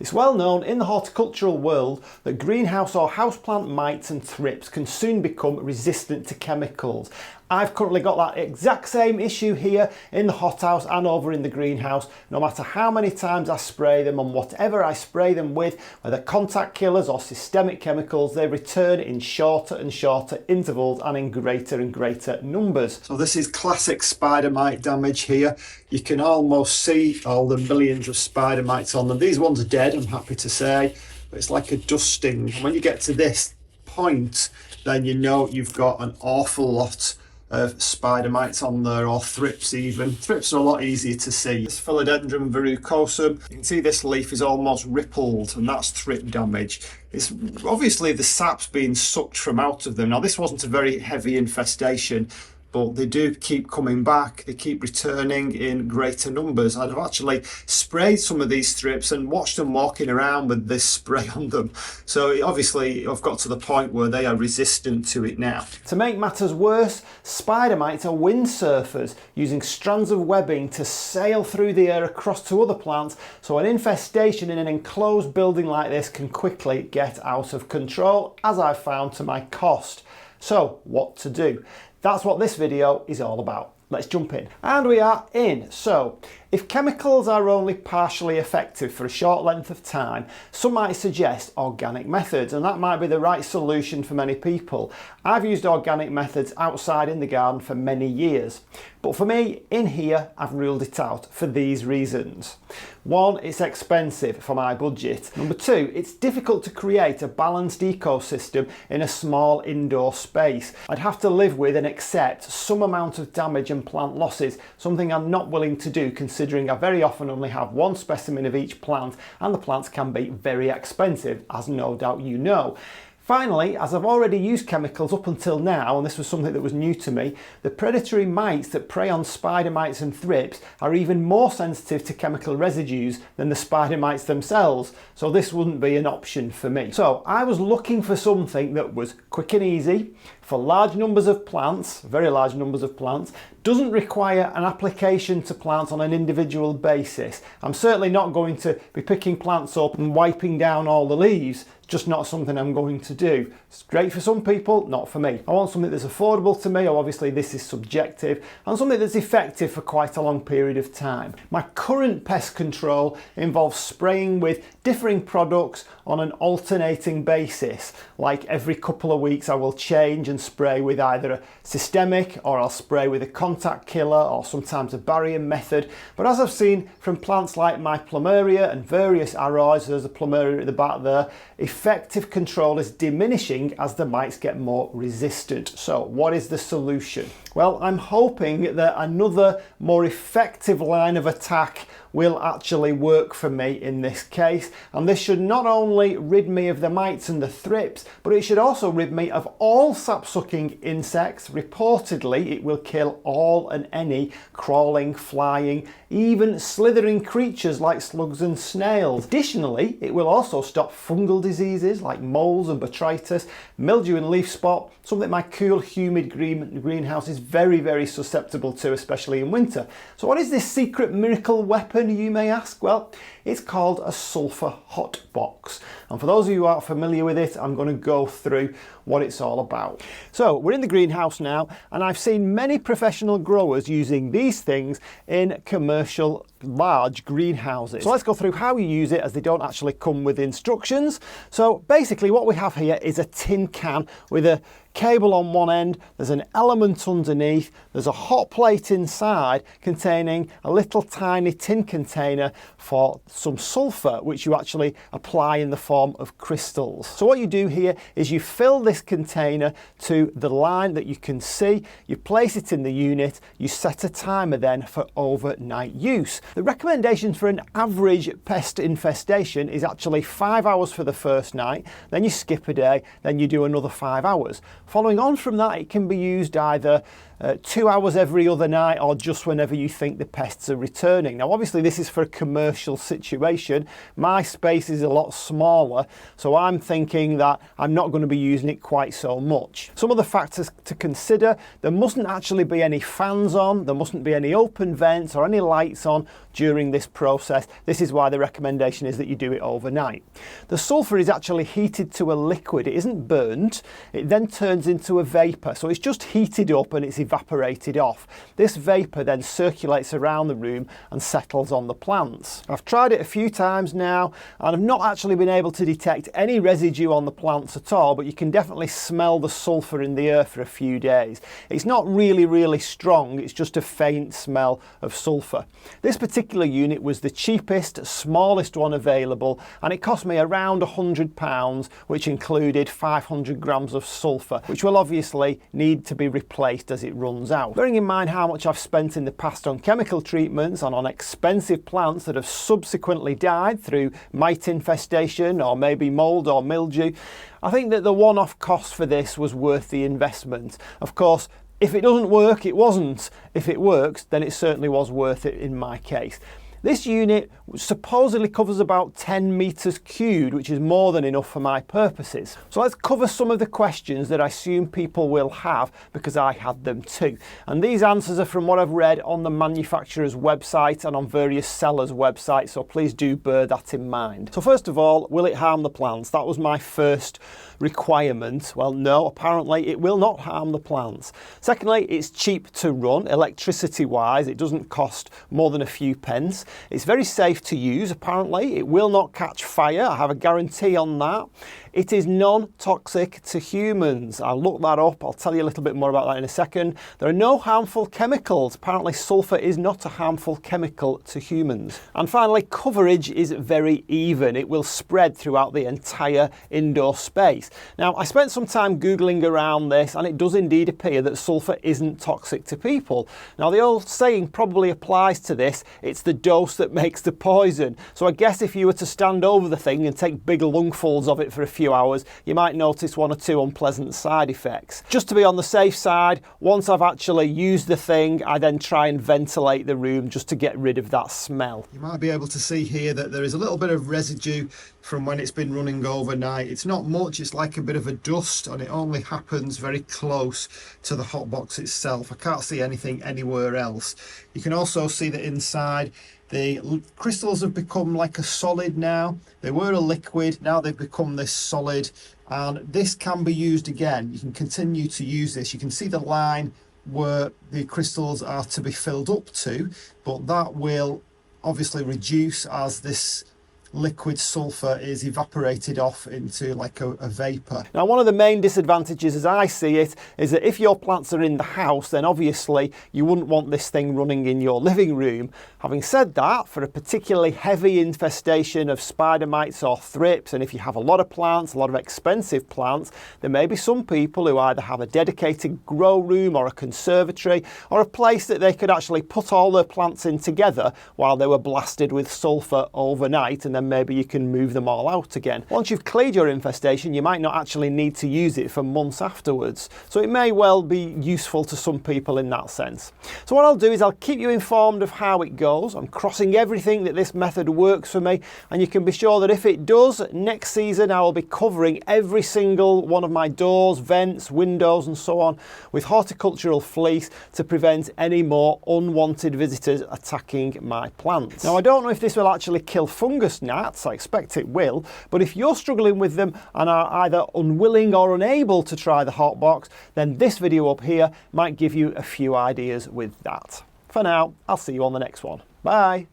It's well known in the horticultural world that greenhouse or houseplant mites and thrips can soon become resistant to chemicals. I've currently got that exact same issue here in the hothouse and over in the greenhouse. No matter how many times I spray them and whatever I spray them with, whether contact killers or systemic chemicals, they return in shorter and shorter intervals and in greater and greater numbers. So this is classic spider mite damage here. You can almost see all the millions of spider mites on them. These ones are dead, I'm happy to say, but it's like a dusting. And when you get to this point, then you know you've got an awful lot of spider mites on there, or thrips even. Thrips are a lot easier to see. This Philodendron verrucosum, you can see this leaf is almost rippled, and that's thrip damage. It's obviously the sap's being sucked from out of them. Now this wasn't a very heavy infestation, but they do keep coming back, they keep returning in greater numbers. I've actually sprayed some of these thrips and watched them walking around with this spray on them. So obviously I've got to the point where they are resistant to it now. To make matters worse, spider mites are windsurfers, using strands of webbing to sail through the air across to other plants, so an infestation in an enclosed building like this can quickly get out of control, as I've found to my cost. So what to do? That's what this video is all about. Let's jump in. And we are in. So, if chemicals are only partially effective for a short length of time, some might suggest organic methods, and that might be the right solution for many people. I've used organic methods outside in the garden for many years, but for me, in here, I've ruled it out for these reasons. One, it's expensive for my budget. Number two, it's difficult to create a balanced ecosystem in a small indoor space. I'd have to live with and accept some amount of damage and plant losses, something I'm not willing to do considering I very often only have one specimen of each plant, and the plants can be very expensive, as no doubt you know. Finally, as I've already used chemicals up until now, and this was something that was new to me, the predatory mites that prey on spider mites and thrips are even more sensitive to chemical residues than the spider mites themselves, so this wouldn't be an option for me. So I was looking for something that was quick and easy, for large numbers of plants, very large numbers of plants, doesn't require an application to plants on an individual basis. I'm certainly not going to be picking plants up and wiping down all the leaves, just not something I'm going to do. It's great for some people, not for me. I want something that's affordable to me, or obviously this is subjective, and something that's effective for quite a long period of time. My current pest control involves spraying with differing products on an alternating basis. Like every couple of weeks I will change and spray with either a systemic, or I'll spray with a contact killer, or sometimes a barrier method. But as I've seen from plants like my plumeria and various arrows, there's a plumeria at the back there, effective control is diminishing as the mites get more resistant. So what is the solution? Well, I'm hoping that another more effective line of attack will actually work for me in this case, and this should not only rid me of the mites and the thrips, but it should also rid me of all sap-sucking insects. Reportedly, it will kill all and any crawling, flying, even slithering creatures like slugs and snails. Additionally, it will also stop fungal diseases like moles and botrytis, mildew and leaf spot, something my cool, humid greenhouse is very, very susceptible to, especially in winter. So what is this secret miracle weapon, you may ask? Well, it's called a sulphur hotbox. And for those of you who aren't familiar with it, I'm going to go through what it's all about. So we're in the greenhouse now, and I've seen many professional growers using these things in commercial large greenhouses. So let's go through how you use it, as they don't actually come with instructions. So basically what we have here is a tin can with a cable on one end, there's an element underneath, there's a hot plate inside containing a little tiny tin container for some sulphur, which you actually apply in the form of crystals. So what you do here is you fill this container to the line that you can see, you place it in the unit, you set a timer then for overnight use. The recommendation for an average pest infestation is actually 5 hours for the first night, then you skip a day, then you do another 5 hours. Following on from that, it can be used either 2 hours every other night, or just whenever you think the pests are returning. Now obviously this is for a commercial situation. My space is a lot smaller, so I'm thinking that I'm not going to be using it quite so much. Some other factors to consider: there mustn't actually be any fans on, there mustn't be any open vents or any lights on during this process. This is why the recommendation is that you do it overnight. The sulphur is actually heated to a liquid. It isn't burned. It then turns into a vapour. So it's just heated up and it's evaporated off. This vapour then circulates around the room and settles on the plants. I've tried it a few times now and I've not actually been able to detect any residue on the plants at all, but you can definitely smell the sulphur in the air for a few days. It's not really strong, it's just a faint smell of sulphur. This particular unit was the cheapest, smallest one available, and it cost me around £100, which included 500 grams of sulphur, which will obviously need to be replaced as it runs out. Bearing in mind how much I've spent in the past on chemical treatments and on expensive plants that have subsequently died through mite infestation or maybe mould or mildew, I think that the one-off cost for this was worth the investment. Of course, if it doesn't work, it wasn't. If it works, then it certainly was worth it in my case. This unit supposedly covers about 10 meters cubed, which is more than enough for my purposes. So let's cover some of the questions that I assume people will have, because I had them too. And these answers are from what I've read on the manufacturer's website and on various sellers' websites, so please do bear that in mind. So first of all, will it harm the plants? That was my first requirement. Well, no, apparently it will not harm the plants. Secondly, it's cheap to run, electricity-wise. It doesn't cost more than a few pence. It's very safe to use, apparently. It will not catch fire. I have a guarantee on that. It is non-toxic to humans. I'll look that up. I'll tell you a little bit more about that in a second. There are no harmful chemicals. Apparently sulphur is not a harmful chemical to humans. And finally, coverage is very even. It will spread throughout the entire indoor space. Now, I spent some time Googling around this, and it does indeed appear that sulphur isn't toxic to people. Now, the old saying probably applies to this. It's the dose that makes the poison. So I guess if you were to stand over the thing and take big lungfuls of it for a few hours, you might notice one or two unpleasant side effects. Just to be on the safe side, once I've actually used the thing, I then try and ventilate the room just to get rid of that smell. You might be able to see here that there is a little bit of residue from when it's been running overnight. It's not much, it's like a bit of a dust, and it only happens very close to the hotbox itself. I can't see anything anywhere else. You can also see that inside the crystals have become like a solid now. They were a liquid, now they've become this solid, and this can be used again. You can continue to use this. You can see the line where the crystals are to be filled up to, but that will obviously reduce as this liquid sulphur is evaporated off into like a vapour. Now, one of the main disadvantages as I see it is that if your plants are in the house, then obviously you wouldn't want this thing running in your living room. Having said that, for a particularly heavy infestation of spider mites or thrips, and if you have a lot of plants, a lot of expensive plants, there may be some people who either have a dedicated grow room or a conservatory or a place that they could actually put all their plants in together while they were blasted with sulphur overnight, and then maybe you can move them all out again. Once you've cleared your infestation, you might not actually need to use it for months afterwards. So it may well be useful to some people in that sense. So what I'll do is I'll keep you informed of how it goes. I'm crossing everything that this method works for me, and you can be sure that if it does, next season I will be covering every single one of my doors, vents, windows and so on with horticultural fleece to prevent any more unwanted visitors attacking my plants. Now, I don't know if this will actually kill fungus gnats, I expect it will, but if you're struggling with them and are either unwilling or unable to try the hotbox, then this video up here might give you a few ideas with that. For now, I'll see you on the next one. Bye!